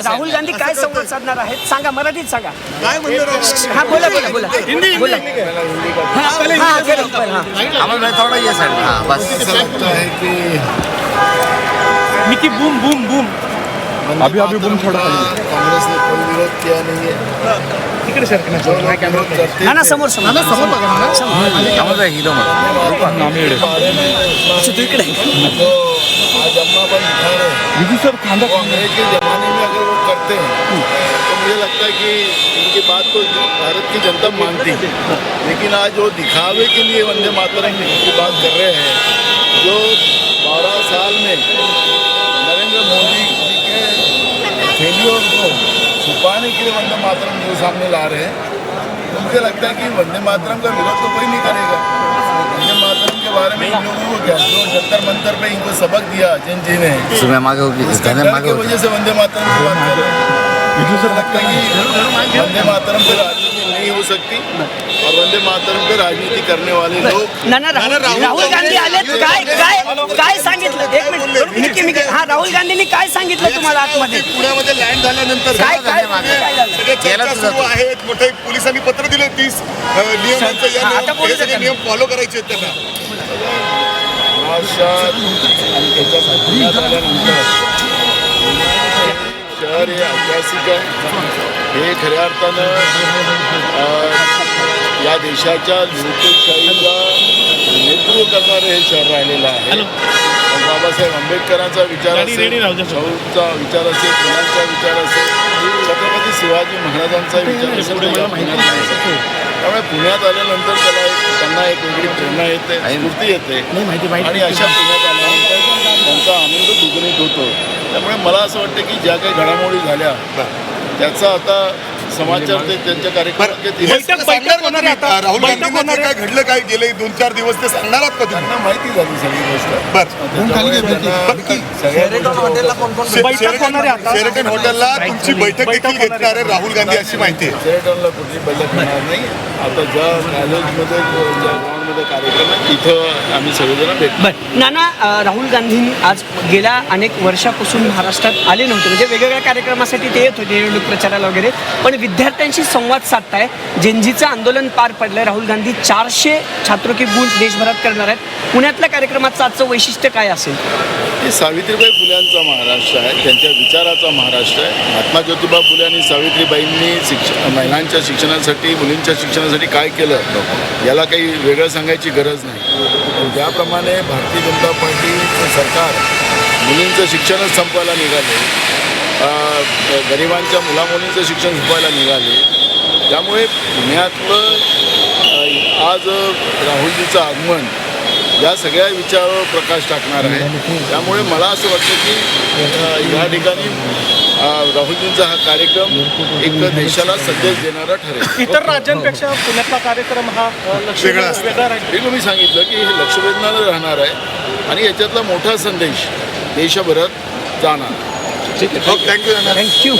राहुल गांधी काय संवाद साधणार आहेत सांगा, मराठीत सांगा. काय म्हणलं हा बोला बोला बोला बोला. थोड़ा ये सर बस ऐसा लगता है कि मिकी बूम बूम बूम. अभी बूम थोड़ा कांग्रेस ने कोई विरोध किया नहीं है. तिकडे सर ना ना समोर समोर हीरो तू इकडे. आज अम्मा बन दिखा रहे हैं. कांग्रेस के जमाने में अगर वो करते हैं तो मुझे लगता है कि इनकी बात को भारत की जनता मानती है. लेकिन आज वो दिखावे के लिए वंदे मातरम की बात कर रहे हैं. जो 12 साल में नरेंद्र मोदी जी के फेलियर को छुपाने के लिए वंदे मातरम जो सामने ला रहे हैं, तो मुझे लगता है कि वंदे मातरम का विरोध तो कोई नहीं करेगा. वंदे मातरम के बारे में इन लोगों को क्या, जो जंतर मंतर पे इनको सबक दिया जिन जी ने, की वजह से वंदे मातरम की बात कर रहे हैं. मुझे लगता है कि वंदे मातरम पे राजनीति नहीं हो सकती और वंदे मातरम पे राजनीति करने वाले लोग ना ना राहुल गांधी आलेत. काय काय काय सांगितलं, एक मिनिट मिकी मिकी. हा राहुल गांधींनी काय सांगितलं तुम्हाला आतमध्ये? पुण्यामध्ये लँड झाल्यानंतर काय काय काय झालं? सगळे चर्चा सुरू आहेत. मोठे पोलिसांनी पत्र दिले 30 नियमांचं. आता हे पोलीस सगळे नियम फॉलो करायचे आहेत त्यांना. शहर हे ऐतिहासिक आहे. हे खऱ्या अर्थानं या देशाच्या लोकशाहीला नेतृत्व करणारं हे शहर राहिलेलं आहे. बाबासाहेब आंबेडकरांचा विचार असेल, शाहूचा विचार असेल, पुण्याचा विचार असेल, छत्रपती शिवाजी महाराजांचा विचार असेल, त्यामुळे पुण्यात आल्यानंतर त्यांना एक वेगळी प्रेरणा येते, स्फूर्ती येते आणि अशा पुण्यात आल्यानंतर त्यांचा आनंद दुग्गणित होतो. त्यामुळे मला असं वाटतं की ज्या काही घडामोडी झाल्या त्याचा आता समाचार ते त्यांच्या कार्यक्रमात राहुल गांधींना काय घडलं, काय गेले 2-4 दिवस ते सांगणार आहात का? त्यांना माहिती झाली सगळी गोष्ट. शेरेटन हॉटेलला तुमची बैठक देखील घेणार आहे राहुल गांधी अशी माहिती आहे. शेरेटनला कुठली बैठक होणार नाही. आता ज्या कॉलेजमध्ये ज्या ग्राउंडमध्ये कार्यक्रम आहे तिथं आम्ही सगळेजण भेटू. नाना, राहुल गांधी आज गेल्या अनेक वर्षापासून महाराष्ट्रात आले नव्हते, म्हणजे वेगवेगळ्या कार्यक्रमासाठी ते येत होते निवडणूक प्रचाराला वगैरे, पण विद्यार्थ्यांशी संवाद साधताय. जेनजीचं आंदोलन पार पडलंय. राहुल गांधी 400 छात्रों की गूंज देशभरात करणार आहेत. पुण्यातल्या कार्यक्रमाचं आजचं वैशिष्ट्य काय असेल? हे सावित्रीबाई फुल्यांचा महाराष्ट्र आहे, त्यांच्या विचाराचा महाराष्ट्र आहे. महात्मा ज्योतिबा फुले आणि सावित्रीबाईंनी महिलांच्या शिक्षणासाठी, मुलींच्या शिक्षणासाठी काय केलं याला काही वेगळं सांगायची गरज नाही. ज्याप्रमाणे भारतीय जनता पार्टीचं सरकार मुलींचं शिक्षणच संपवायला निघाले, गरिबांच्या मुलामुलींचं शिक्षण संपवायला निघाले, त्यामुळे पुण्यातलं आज राहुलजीचं आगमन या सगळ्या विचारावर प्रकाश टाकणार आहे. त्यामुळे मला असं वाटतं की या ठिकाणी राहुलजींचा हा कार्यक्रम एक देशाला संदेश देणारा ठरेल. इतर राज्यांपेक्षा पुण्यातला कार्यक्रम हा वेगळा हे मी सांगितलं की हे लक्षवेधनाला राहणार आहे आणि याच्यातला मोठा संदेश देशभरात जाणार. थँक्यू.